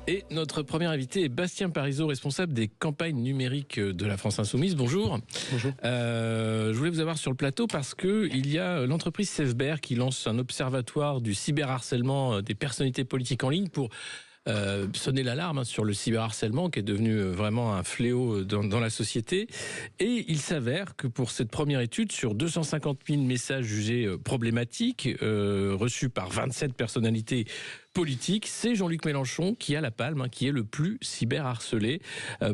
Et notre premier invité est Bastien Parisot, responsable des campagnes numériques de la France Insoumise. Bonjour. Bonjour. Je voulais vous avoir sur le plateau parce qu'il y a l'entreprise Sefber qui lance un observatoire du cyberharcèlement des personnalités politiques en ligne pour sonner l'alarme sur le cyberharcèlement qui est devenu vraiment un fléau dans la société. Et il s'avère que pour cette première étude, sur 250 000 messages jugés problématiques, reçus par 27 personnalités politique, c'est Jean-Luc Mélenchon qui a la palme, qui est le plus cyberharcelé.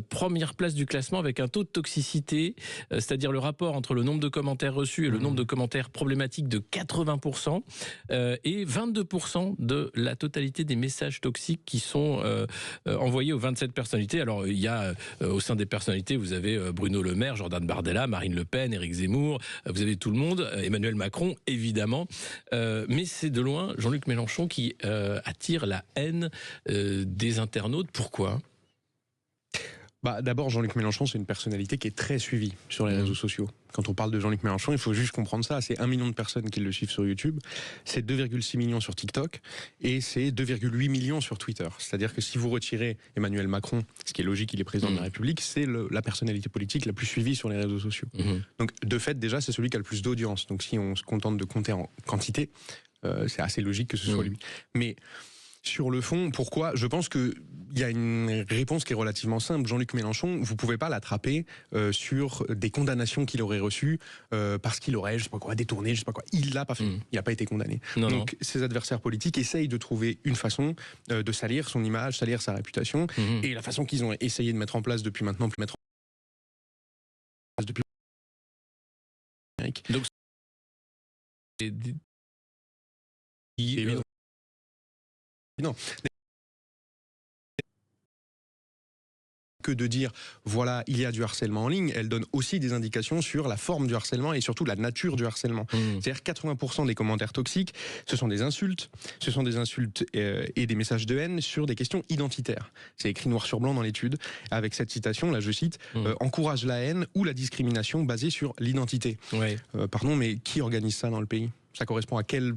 Première place du classement avec un taux de toxicité, c'est-à-dire le rapport entre le nombre de commentaires reçus et le nombre de commentaires problématiques de 80%, et 22% de la totalité des messages toxiques qui sont envoyés aux 27 personnalités. Alors il y a au sein des personnalités, vous avez Bruno Le Maire, Jordan Bardella, Marine Le Pen, Éric Zemmour, vous avez tout le monde, Emmanuel Macron évidemment, mais c'est de loin Jean-Luc Mélenchon qui attire la haine des internautes. Pourquoi ? D'abord, Jean-Luc Mélenchon, c'est une personnalité qui est très suivie sur les réseaux sociaux. Quand on parle de Jean-Luc Mélenchon, il faut juste comprendre ça. C'est 1 million de personnes qui le suivent sur YouTube, c'est 2,6 millions sur TikTok et c'est 2,8 millions sur Twitter. C'est-à-dire que si vous retirez Emmanuel Macron, ce qui est logique, il est président de la République, c'est la personnalité politique la plus suivie sur les réseaux sociaux. Donc, de fait, déjà, c'est celui qui a le plus d'audience. Donc, si on se contente de compter en quantité, c'est assez logique que ce soit lui. Mais sur le fond, pourquoi ? Je pense qu'il y a une réponse qui est relativement simple. Jean-Luc Mélenchon, vous ne pouvez pas l'attraper sur des condamnations qu'il aurait reçues parce qu'il aurait, je sais pas quoi, détourné, je sais pas quoi. Il l'a pas fait. Il n'a pas été condamné. Donc ses adversaires politiques essayent de trouver une façon de salir son image, salir sa réputation. Et la façon qu'ils ont essayé de mettre en place depuis maintenant, Donc, non. Que de dire, voilà, il y a du harcèlement en ligne, elle donne aussi des indications sur la forme du harcèlement et surtout la nature du harcèlement. C'est-à-dire 80% des commentaires toxiques, ce sont des insultes et des messages de haine sur des questions identitaires. C'est écrit noir sur blanc dans l'étude, avec cette citation, là je cite, encourage la haine ou la discrimination basée sur l'identité. Pardon, mais qui organise ça dans le pays ? Ça correspond à quel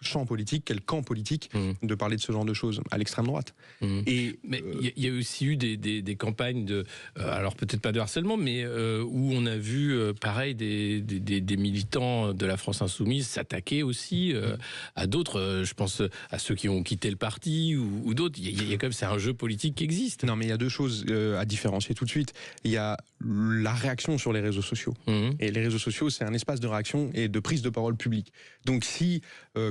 champ politique, quel camp politique de parler de ce genre de choses à l'extrême droite. Mais il y a aussi eu des campagnes de, alors peut-être pas de harcèlement, mais où on a vu pareil des militants de la France Insoumise s'attaquer aussi à d'autres. Je pense à ceux qui ont quitté le parti ou d'autres. Il y a quand même, c'est un jeu politique qui existe. Non, mais il y a deux choses à différencier tout de suite. Il y a la réaction sur les réseaux sociaux. Et les réseaux sociaux, c'est un espace de réaction et de prise de parole publique. Donc si,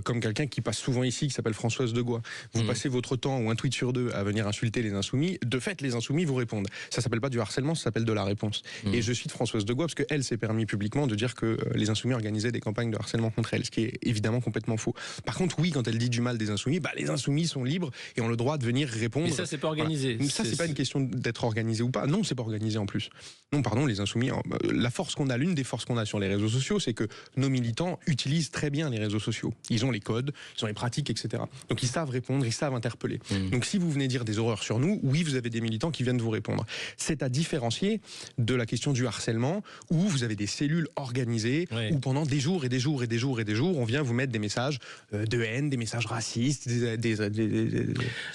comme quelqu'un qui passe souvent ici, qui s'appelle Françoise Degois, vous passez votre temps ou un tweet sur deux à venir insulter les insoumis, de fait, les insoumis vous répondent. Ça s'appelle pas du harcèlement, ça s'appelle de la réponse. Et je cite Françoise Degois parce qu'elle s'est permis publiquement de dire que les insoumis organisaient des campagnes de harcèlement contre elle, ce qui est évidemment complètement faux. Par contre, oui, quand elle dit du mal des insoumis, les insoumis sont libres et ont le droit de venir répondre. Mais ça, c'est pas organisé. Voilà. Ça, c'est pas une question d'être organisé ou pas. Non, c'est pas organisé en plus. Non, pardon, les insoumis, la force qu'on a, l'une des forces qu'on a sur les réseaux sociaux, c'est que nos militants utilisent très bien les réseaux sociaux. Ils ont les codes, ils ont les pratiques, etc. Donc ils savent répondre, ils savent interpeller. Donc si vous venez dire des horreurs sur nous, oui, vous avez des militants qui viennent vous répondre. C'est à différencier de la question du harcèlement, où vous avez des cellules organisées, où pendant des jours et des jours et des jours et des jours, on vient vous mettre des messages de haine, des messages racistes, des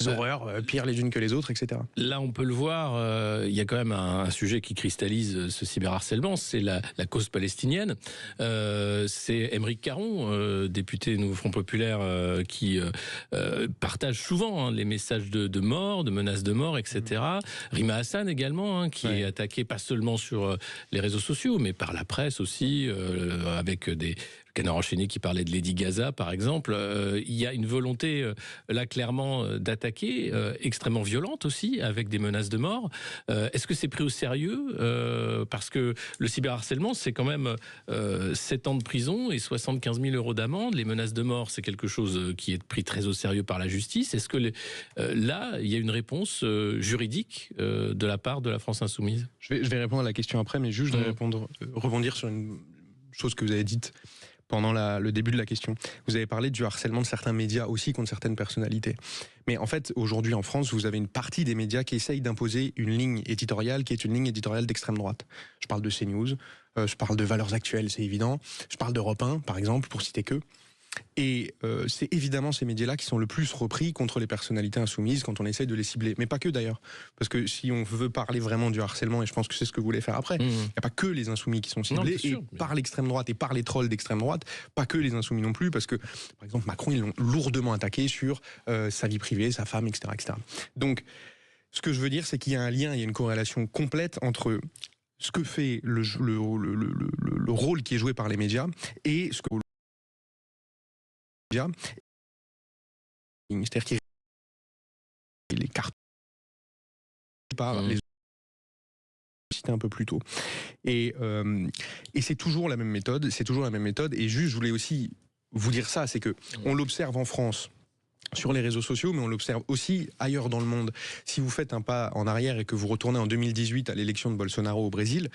horreurs pires les unes que les autres, etc. Là, on peut le voir, il y a quand même un sujet qui cristallise ce cyberharcèlement, c'est la cause palestinienne. C'est Aymeric Caron, député Nouveau Front Populaire, qui partage souvent les messages de mort, de menaces de mort, etc. Rima Hassan également, qui est attaquée pas seulement sur les réseaux sociaux, mais par la presse aussi, avec des Canard enchaîné qui parlait de Lady Gaza, par exemple. Il y a une volonté, là, clairement, d'attaquer, extrêmement violente aussi, avec des menaces de mort. Est-ce que c'est pris au sérieux ? Parce que le cyberharcèlement, c'est quand même 7 ans de prison et 75 000 € d'amende. Les menaces de mort, c'est quelque chose qui est pris très au sérieux par la justice. Est-ce que là, il y a une réponse juridique de la part de la France Insoumise ? Je vais répondre à la question après, mais juste je vais rebondir sur une chose que vous avez dite pendant le début de la question. Vous avez parlé du harcèlement de certains médias aussi contre certaines personnalités. Mais en fait, aujourd'hui en France, vous avez une partie des médias qui essayent d'imposer une ligne éditoriale qui est une ligne éditoriale d'extrême droite. Je parle de CNews, je parle de Valeurs Actuelles, c'est évident. Je parle d'Europe 1, par exemple, pour citer que. Et c'est évidemment ces médias-là qui sont le plus repris contre les personnalités insoumises quand on essaie de les cibler. Mais pas que d'ailleurs. Parce que si on veut parler vraiment du harcèlement, et je pense que c'est ce que vous voulez faire après, il n'y a pas que les insoumis qui sont ciblés, sûr, par l'extrême droite et par les trolls d'extrême droite, pas que les insoumis non plus, parce que, par exemple, Macron, ils l'ont lourdement attaqué sur sa vie privée, sa femme, etc., etc. Donc, ce que je veux dire, c'est qu'il y a un lien, il y a une corrélation complète entre ce que fait le rôle qui est joué par les médias et ce que c'est-à-dire qu'il les cartes par les cités un peu plus tôt. Et c'est toujours la même méthode, Et juste, je voulais aussi vous dire ça, c'est que on l'observe en France sur les réseaux sociaux, mais on l'observe aussi ailleurs dans le monde. Si vous faites un pas en arrière et que vous retournez en 2018 à l'élection de Bolsonaro au Brésil,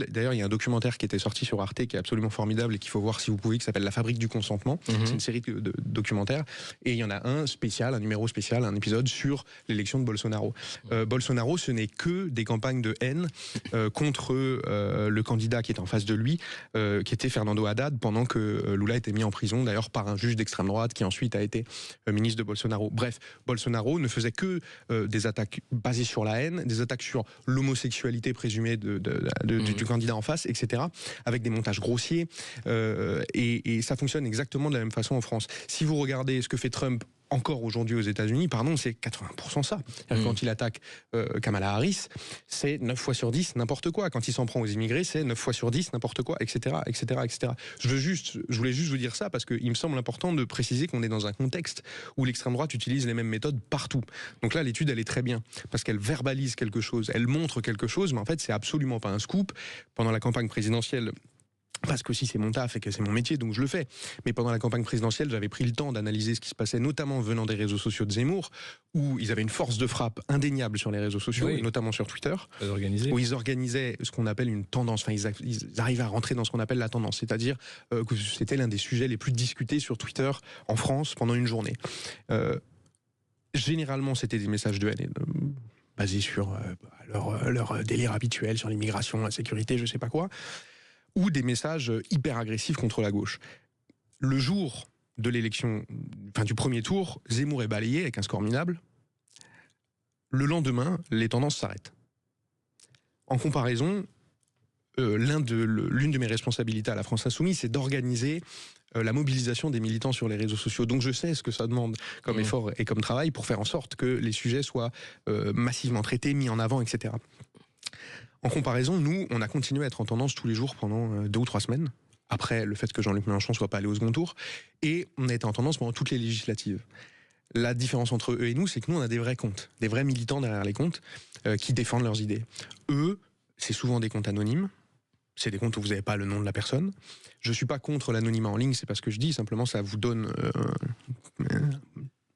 d'ailleurs il y a un documentaire qui était sorti sur Arte qui est absolument formidable et qu'il faut voir si vous pouvez, qui s'appelle La Fabrique du consentement. C'est une série de documentaires et il y en a un numéro spécial, un épisode sur l'élection de Bolsonaro. Bolsonaro, ce n'est que des campagnes de haine contre le candidat qui est en face de lui, qui était Fernando Haddad, pendant que Lula était mis en prison d'ailleurs par un juge d'extrême droite qui ensuite a été ministre de Bolsonaro. Bref, Bolsonaro ne faisait que des attaques basées sur la haine, des attaques sur l'homosexualité présumée du candidat en face, etc., avec des montages grossiers, et ça fonctionne exactement de la même façon en France. Si vous regardez ce que fait Trump encore aujourd'hui aux États-Unis, c'est 80% ça. Quand il attaque Kamala Harris, c'est 9 fois sur 10 n'importe quoi. Quand il s'en prend aux immigrés, c'est 9 fois sur 10 n'importe quoi, etc., etc., etc. Je voulais juste vous dire ça parce qu'il me semble important de préciser qu'on est dans un contexte où l'extrême droite utilise les mêmes méthodes partout. Donc là, l'étude, elle est très bien parce qu'elle verbalise quelque chose, elle montre quelque chose, mais en fait, c'est absolument pas un scoop. Pendant la campagne présidentielle, parce que si c'est mon taf et que c'est mon métier, donc je le fais. Mais pendant la campagne présidentielle, j'avais pris le temps d'analyser ce qui se passait, notamment venant des réseaux sociaux de Zemmour, où ils avaient une force de frappe indéniable sur les réseaux sociaux, et notamment sur Twitter, où ils organisaient ce qu'on appelle une tendance, enfin ils arrivaient à rentrer dans ce qu'on appelle la tendance, c'est-à-dire que c'était l'un des sujets les plus discutés sur Twitter en France pendant une journée. Généralement, c'était des messages de haine basés sur leur délire habituel, sur l'immigration, la sécurité, je sais pas quoi, ou des messages hyper agressifs contre la gauche. Le jour de l'élection, du premier tour, Zemmour est balayé avec un score minable. Le lendemain, les tendances s'arrêtent. En comparaison, l'une de mes responsabilités à la France Insoumise, c'est d'organiser la mobilisation des militants sur les réseaux sociaux. Donc je sais ce que ça demande comme effort et comme travail pour faire en sorte que les sujets soient massivement traités, mis en avant, etc. En comparaison, nous, on a continué à être en tendance tous les jours pendant 2 ou 3 semaines, après le fait que Jean-Luc Mélenchon ne soit pas allé au second tour, et on a été en tendance pendant toutes les législatives. La différence entre eux et nous, c'est que nous, on a des vrais comptes, des vrais militants derrière les comptes qui défendent leurs idées. Eux, c'est souvent des comptes anonymes, c'est des comptes où vous n'avez pas le nom de la personne. Je ne suis pas contre l'anonymat en ligne, c'est pas ce que je dis, simplement ça vous donne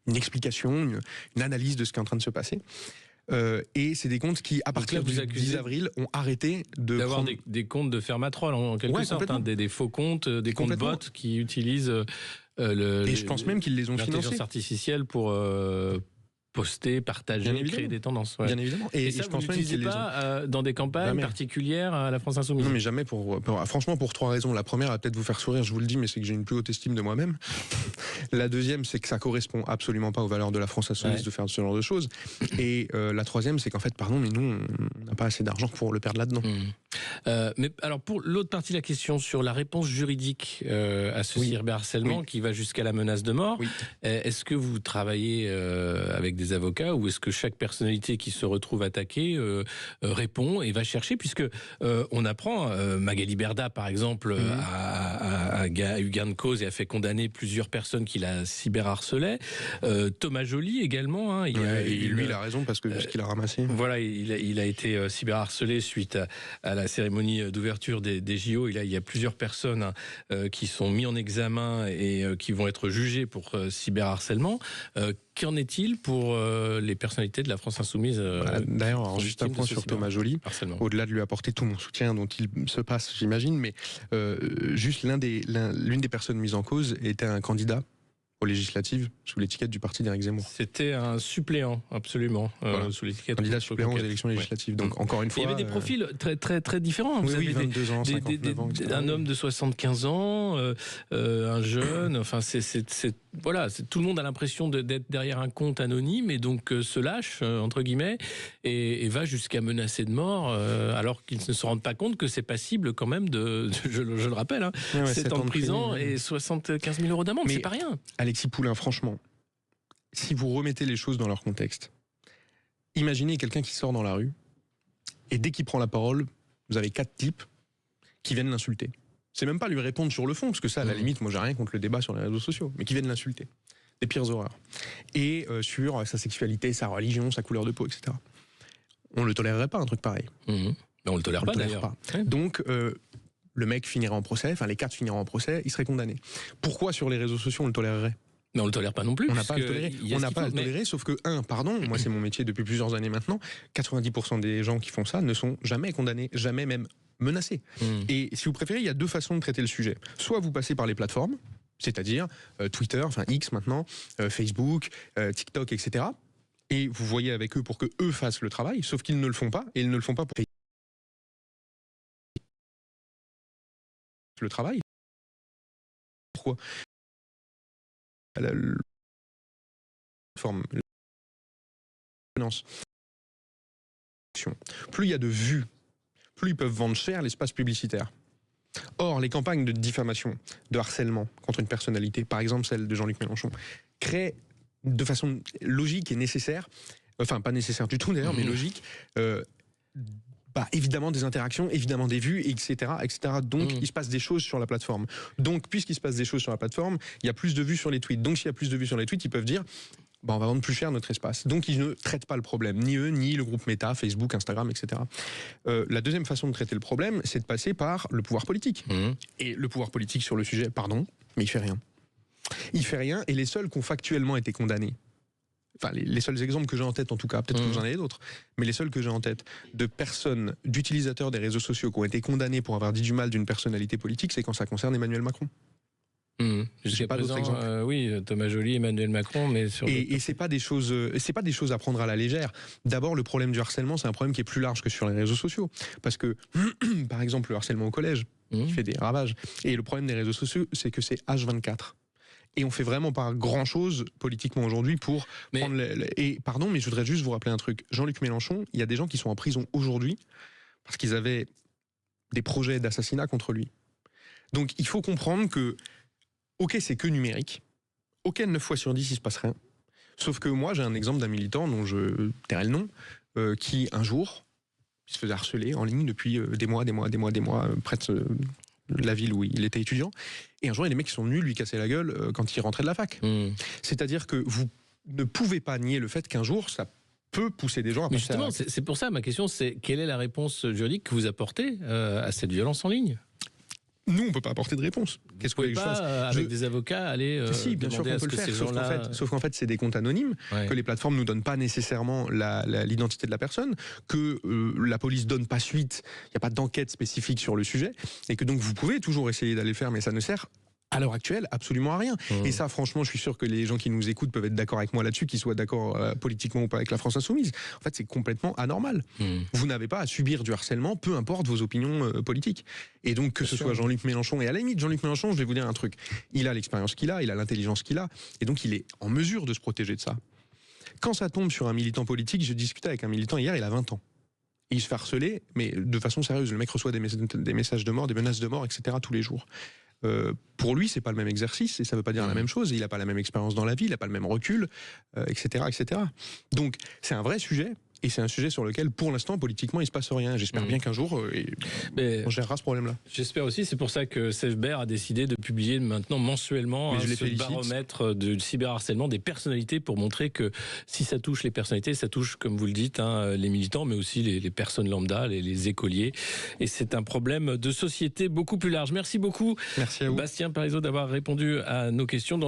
une explication, une analyse de ce qui est en train de se passer. Et c'est des comptes qui, à partir du 10 avril, ont arrêté d'avoir des comptes de fermatroll en quelque sorte, des faux comptes, des comptes bots qui utilisent et je pense même qu'ils les ont financés. L'intelligence artificielle pour poster, partager, créer des tendances. Bien évidemment. Et ça, je pense vous n'utilisez pas dans des campagnes particulières à la France Insoumise? Non, mais jamais franchement, pour 3 raisons. La première va peut-être vous faire sourire, je vous le dis, mais c'est que j'ai une plus haute estime de moi-même. La deuxième, c'est que ça correspond absolument pas aux valeurs de la France Insoumise de faire ce genre de choses. Et la troisième, c'est qu'en fait, pardon, mais nous, on n'a pas assez d'argent pour le perdre là-dedans. Mais alors, pour l'autre partie de la question, sur la réponse juridique à ce cyberharcèlement qui va jusqu'à la menace de mort, est-ce que vous travaillez avec des avocats ou est-ce que chaque personnalité qui se retrouve attaquée répond et va chercher, puisque on apprend, Magali Berda par exemple a eu gain de cause et a fait condamner plusieurs personnes qui la cyberharcelaient, Thomas Joly également, lui il a raison parce que ce qu'il a ramassé. Voilà, il a été cyberharcelé suite à la cérémonie d'ouverture des JO, et là il y a plusieurs personnes qui sont mises en examen et qui vont être jugées pour cyberharcèlement. Qu'en est-il pour les personnalités de la France Insoumise? D'ailleurs, juste un point sur Thomas Joly, au-delà de lui apporter tout mon soutien dont il se passe, j'imagine, mais juste l'une des personnes mises en cause était un candidat aux législatives sous l'étiquette du parti d'Éric Zemmour. C'était un suppléant, absolument, Voilà. sous l'étiquette. Candidat suppléant aux élections législatives. Donc, encore une fois. Il y avait des profils très différents. Vous Oui, avez 22 ans, 59 ans, etc. un homme de 75 ans, un jeune. Enfin, voilà, tout le monde a l'impression d'être derrière un compte anonyme et donc se lâche entre guillemets et va jusqu'à menacer de mort, alors qu'ils ne se rendent pas compte que c'est passible quand même je le rappelle, hein, 7 ans de prison et 75 000 € d'amende. C'est pas rien. Alexis Poulain, franchement, si vous remettez les choses dans leur contexte, imaginez quelqu'un qui sort dans la rue et dès qu'il prend la parole, vous avez 4 types qui viennent l'insulter. C'est même pas lui répondre sur le fond, parce que ça, à la limite, moi j'ai rien contre le débat sur les réseaux sociaux, mais qui viennent l'insulter. Des pires horreurs. Et sur sa sexualité, sa religion, sa couleur de peau, etc. On le tolérerait pas, un truc pareil. Mais on le tolère pas d'ailleurs. Donc, le mec finirait en procès, enfin les 4 finiraient en procès, il serait condamné. Pourquoi sur les réseaux sociaux on le tolérerait ? Mais on le tolère pas non plus. On n'a pas à le tolérer. On n'a pas à le tolérer, sauf que, moi c'est mon métier depuis plusieurs années maintenant, 90% des gens qui font ça ne sont jamais condamnés, jamais même menacés. Et si vous préférez, il y a 2 façons de traiter le sujet. Soit vous passez par les plateformes, c'est-à-dire Twitter, enfin X maintenant, Facebook, TikTok, etc. Et vous voyez avec eux pour que eux fassent le travail, sauf qu'ils ne le font pas, et ils ne le font pas pour le travail. Pourquoi ? La forme. Plus il y a de vues, plus ils peuvent vendre cher l'espace publicitaire. Or, les campagnes de diffamation, de harcèlement contre une personnalité, par exemple celle de Jean-Luc Mélenchon, créent de façon logique et nécessaire, enfin pas nécessaire du tout d'ailleurs, mais logique, évidemment des interactions, évidemment des vues, etc. etc. Donc il se passe des choses sur la plateforme. Donc puisqu'il se passe des choses sur la plateforme, il y a plus de vues sur les tweets. Donc s'il y a plus de vues sur les tweets, ils peuvent dire on va vendre plus cher notre espace. Donc ils ne traitent pas le problème, ni eux, ni le groupe Meta, Facebook, Instagram, etc. La deuxième façon de traiter le problème, c'est de passer par le pouvoir politique. Et le pouvoir politique sur le sujet, mais il fait rien. Il fait rien, et les seuls qui ont factuellement été condamnés, enfin les seuls exemples que j'ai en tête en tout cas, peut-être que vous en avez d'autres, mais les seuls que j'ai en tête de personnes, d'utilisateurs des réseaux sociaux qui ont été condamnés pour avoir dit du mal d'une personnalité politique, c'est quand ça concerne Emmanuel Macron. Jusqu'à pas d'autres exemples. Oui, Thomas Joly, Emmanuel Macron, mais sur et c'est pas des choses à prendre à la légère. D'abord, le problème du harcèlement, c'est un problème qui est plus large que sur les réseaux sociaux, parce que par exemple le harcèlement au collège, qui fait des ravages, et le problème des réseaux sociaux, c'est que c'est H24. Et on fait vraiment pas grand-chose politiquement aujourd'hui pour prendre mais je voudrais juste vous rappeler un truc. Jean-Luc Mélenchon, il y a des gens qui sont en prison aujourd'hui parce qu'ils avaient des projets d'assassinat contre lui. Donc il faut comprendre que, ok, c'est que numérique. Ok, 9 fois sur 10, il se passe rien. Sauf que moi, j'ai un exemple d'un militant dont je tairai le nom, qui un jour, il se faisait harceler en ligne depuis des mois, près de la ville où il était étudiant. Et un jour, il y a des mecs qui sont venus lui casser la gueule quand il rentrait de la fac. C'est-à-dire que vous ne pouvez pas nier le fait qu'un jour, ça peut pousser des gens à passer. Mais justement, c'est pour ça, ma question, c'est quelle est la réponse juridique que vous apportez à cette violence en ligne ? Nous, on ne peut pas apporter de réponse. Qu'est-ce que vous voulez que je fasse ? Avec des avocats, aller si, bien sûr qu'on peut le faire, sauf qu'en fait, c'est des comptes anonymes, que les plateformes ne nous donnent pas nécessairement l'identité de la personne, que la police donne pas suite, il n'y a pas d'enquête spécifique sur le sujet, et que donc vous pouvez toujours essayer d'aller le faire, mais ça ne sert à l'heure actuelle absolument à rien. Et ça, franchement, je suis sûr que les gens qui nous écoutent peuvent être d'accord avec moi là-dessus, qu'ils soient d'accord politiquement ou pas avec la France Insoumise. En fait, c'est complètement anormal. Vous n'avez pas à subir du harcèlement, peu importe vos opinions politiques. Et donc, que ce soit Jean-Luc Mélenchon, et à la limite, Jean-Luc Mélenchon, je vais vous dire un truc, il a l'expérience qu'il a, il a l'intelligence qu'il a, et donc il est en mesure de se protéger de ça. Quand ça tombe sur un militant politique, je discutais avec un militant hier, il a 20 ans. Et il se fait harceler, mais de façon sérieuse. Le mec reçoit des messages de mort, des menaces de mort, etc. tous les jours. Pour lui, c'est pas le même exercice et ça veut pas dire la même chose. Il a pas la même expérience dans la vie, il a pas le même recul, etc., etc. Donc, c'est un vrai sujet. Et c'est un sujet sur lequel, pour l'instant, politiquement, il se passe rien. J'espère bien qu'un jour, on gérera ce problème-là. J'espère aussi. C'est pour ça que Sefbert a décidé de publier maintenant mensuellement ce baromètre de cyberharcèlement des personnalités pour montrer que si ça touche les personnalités, ça touche, comme vous le dites, les militants, mais aussi les personnes lambda, les écoliers. Et c'est un problème de société beaucoup plus large. Merci beaucoup, merci à vous, Bastien Parisot, d'avoir répondu à nos questions.